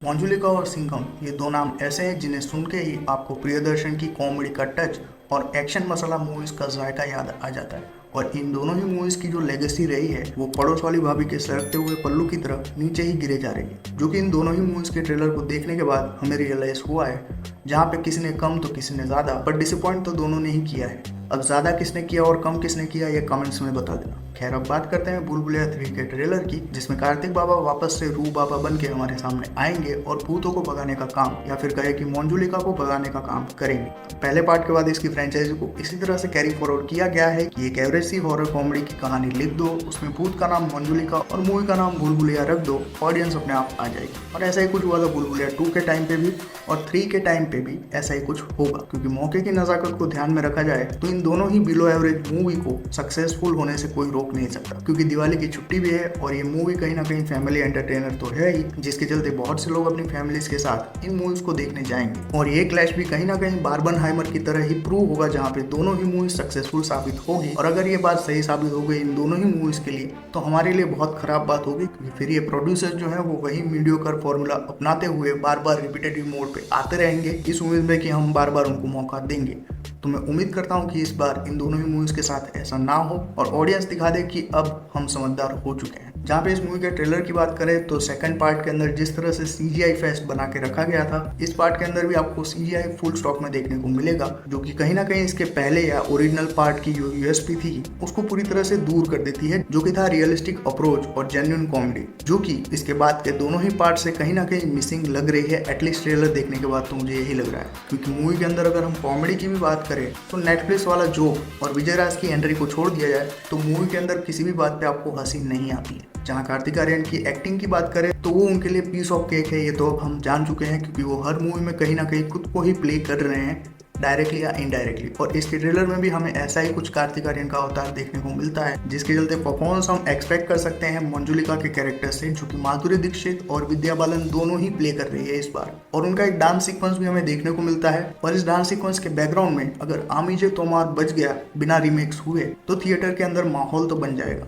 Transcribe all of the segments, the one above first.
मंजुलिका और सिंघम ये दो नाम ऐसे हैं जिन्हें सुन के ही आपको प्रियदर्शन की कॉमेडी का टच और एक्शन मसाला मूवीज का जायका याद आ जाता है। और इन दोनों ही मूवीज की जो लेगेसी रही है वो पड़ोस वाली भाभी के सरकते हुए पल्लू की तरफ नीचे ही गिरे जा रही है, जो कि इन दोनों ही मूवीज के ट्रेलर को देखने के बाद हमें रियलाइज हुआ है। जहाँ पे किसी ने कम तो किसी ने ज्यादा, पर डिसअपॉइंट तो दोनों ने ही किया है। अब ज्यादा किसने किया और कम किसने किया ये कमेंट्स में बता देना। खैर, अब बात करते हैं भूल भुलैया 3 के ट्रेलर की, जिसमें कार्तिक बाबा वापस से रू बाबा बन के हमारे सामने आएंगे और भूतों को भगाने का काम, या फिर कहे कि मंजुलिका को भगाने का काम करेंगे। पहले पार्ट के बाद इसकी फ्रेंचाइजी को इसी तरह से कैरी फॉरवर्ड किया गया है कि एक एवरेज सी हॉरर कॉमेडी की कहानी लिख दो, उसमें भूत का नाम मंजुलिका और मूवी का नाम भूल भुलैया रख दो, ऑडियंस अपने आप आ जाएगी। और ऐसा ही कुछ हुआ था भूल भुलैया 2 के टाइम पे भी, और 3 के टाइम पे भी ऐसा ही कुछ होगा। क्योंकि मौके की नजाकत को ध्यान में रखा जाए तो इन दोनों ही बिलो एवरेज मूवी को सक्सेसफुल होने से कोई रोक नहीं सकता। क्योंकि दिवाली की छुट्टी भी है और ये मूवी कहीं ना कहीं फैमिली एंटरटेनर तो है ही, जिसके चलते बहुत से लोग अपनी फैमिलीज के साथ इन मूवीज को देखने जाएंगे। और ये क्लैश भी कहीं ना कहीं बार्बनहाइमर की तरह ही प्रूव होगा, जहाँ पे दोनों ही मूवीज सक्सेसफुल साबित होगी। और अगर ये बात सही साबित हो गई इन दोनों ही मूवीज के लिए, तो हमारे लिए बहुत खराब बात होगी। क्योंकि फिर ये प्रोड्यूसर जो है वो वही मीडियोकर फॉर्मूला अपनाते हुए बार बार रिपीटेटिव मोड पे आते रहेंगे, इस उम्मीद में कि हम बार बार उनको मौका देंगे। तो मैं उम्मीद करता हूँ कि इस बार इन दोनों ही मूवीज के साथ ऐसा ना हो और ऑडियंस दिखा दे कि अब हम समझदार हो चुके हैं। जहाँ पे इस मूवी के ट्रेलर की बात करें तो सेकंड पार्ट के अंदर जिस तरह से CGI फेस्ट बना के रखा गया था, इस पार्ट के अंदर भी आपको CGI फुल स्टॉक में देखने को मिलेगा, जो कि कहीं ना कहीं इसके पहले या ओरिजिनल पार्ट की जो USP थी उसको पूरी तरह से दूर कर देती है, जो कि था रियलिस्टिक अप्रोच और जेन्युइन कॉमेडी, जो कि इसके बाद के दोनों ही पार्ट से कहीं ना कहीं मिसिंग लग रही है। एटलीस्ट ट्रेलर देखने के बाद तो मुझे यही लग रहा है। क्योंकि मूवी के अंदर अगर हम कॉमेडी की भी बात करें तो नेटफ्लिक्स वाला जोक और विजय राज की एंट्री को छोड़ दिया जाए तो मूवी के अंदर किसी भी बात पे आपको हंसी नहीं आती है। जहाँ कार्तिक आर्यन की एक्टिंग की बात करें तो वो उनके लिए पीस ऑफ केक है, ये तो अब हम जान चुके हैं। क्योंकि वो हर मूवी में कहीं ना कहीं खुद को ही प्ले कर रहे हैं, डायरेक्टली या इनडायरेक्टली। और इसके ट्रेलर में भी हमें ऐसा ही कुछ कार्तिक आर्यन का अवतार देखने को मिलता है, जिसके चलते परफॉर्मेंस हम एक्सपेक्ट कर सकते हैं मंजुलिका के कैरेक्टर से, जो कि माधुरी दीक्षित और विद्या बालन दोनों ही प्ले कर रही है इस बार। और उनका एक डांस सीक्वेंस भी हमें देखने को मिलता है। और इस डांस सीक्वेंस के बैकग्राउंड में अगर आमीजे तोमार बज गया बिना रीमेक्स हुए तो थिएटर के अंदर माहौल तो बन जाएगा।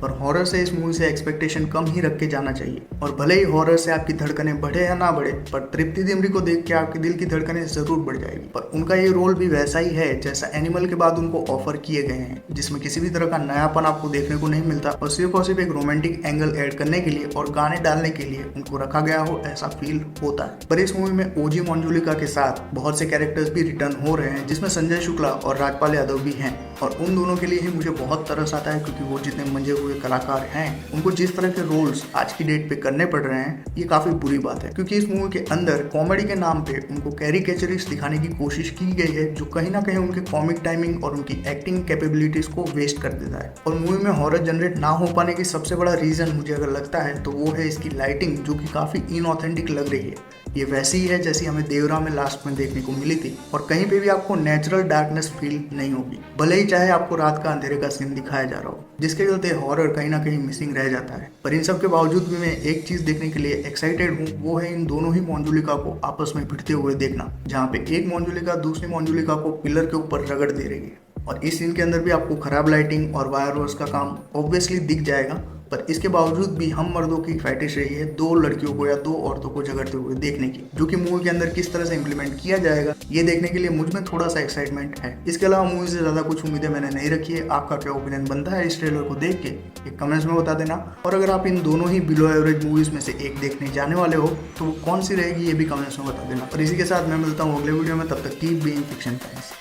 पर हॉरर से इस मूवी से एक्सपेक्टेशन कम ही रख के जाना चाहिए। और भले ही हॉरर से आपकी धड़कनें बढ़े या ना बढ़े, पर तृप्ति डिमरी को देख के आपके दिल की धड़कनें जरूर बढ़ जाएगी। पर उनका ये रोल भी वैसा ही है जैसा एनिमल के बाद उनको ऑफर किए गए हैं, जिसमें किसी भी तरह का नयापन आपको देखने को नहीं मिलता और सिर्फ एक रोमांटिक एंगल ऐड करने के लिए और गाने डालने के लिए उनको रखा गया हो, ऐसा फील होता है। पर इस मूवी में ओजी मंजुलिका के साथ बहुत से कैरेक्टर्स भी रिटर्न हो रहे हैं, जिसमें संजय शुक्ला और राजपाल यादव भी हैं। और उन दोनों के लिए ही मुझे बहुत तरस आता है, क्योंकि वो जितने मंजे हुए कलाकार हैं, उनको जिस तरह के रोल्स आज की डेट पे करने पड़ रहे हैं, ये काफी बुरी बात है। क्योंकि इस मूवी के अंदर कॉमेडी के नाम पे उनको कैरिकेचरिस्ट दिखाने की कोशिश की गई है, जो कहीं ना कहीं उनके कॉमिक टाइमिंग और उनकी एक्टिंग कैपेबिलिटीज को वेस्ट कर देता है। और मूवी में हॉरर जनरेट ना हो पाने की सबसे बड़ा रीजन मुझे अगर लगता है तो वो है इसकी लाइटिंग, जो कि काफी इनऑथेंटिक लग रही है। ये वैसी ही है जैसी हमें देवरा में लास्ट में देखने को मिली थी, और कहीं पे भी आपको नेचुरल डार्कनेस फील नहीं होगी, भले ही चाहे आपको रात का अंधेरे का सीन दिखाया जा रहा हो, जिसके चलते हॉरर कहीं ना कहीं मिसिंग रह जाता है। पर इन सब के बावजूद भी मैं एक चीज देखने के लिए एक्साइटेड हूँ, वो है इन दोनों ही मंजुलिका को आपस में भिड़ते हुए देखना, जहाँ पे एक मंजुलिका दूसरी मंजुलिका को पिलर के ऊपर रगड़ दे रही है। और इस सीन के अंदर भी आपको खराब लाइटिंग और वायर वर्स का काम ऑब्वियसली दिख जाएगा। पर इसके बावजूद भी हम मर्दों की फैटिश रही है दो लड़कियों को या दो औरतों को झगड़ते हुए देखने की, जो कि मूवी के अंदर किस तरह से इंप्लीमेंट किया जाएगा ये देखने के लिए मुझ में थोड़ा सा एक्साइटमेंट है। इसके अलावा मूवी से ज्यादा कुछ उम्मीदें मैंने नहीं रखी है। आपका क्या ओपिनियन बनता है इस ट्रेलर को देख के, एक कमेंट्स में बता देना। और अगर आप इन दोनों ही बिलो एवरेज मूवीज में से एक देखने जाने वाले हो तो वो कौन सी रहेगी ये भी कमेंट्स में बता देना। और इसी के साथ मैं मिलता हूँ अगले वीडियो में, तब तक कीप बीइंग फिक्शन फैंस।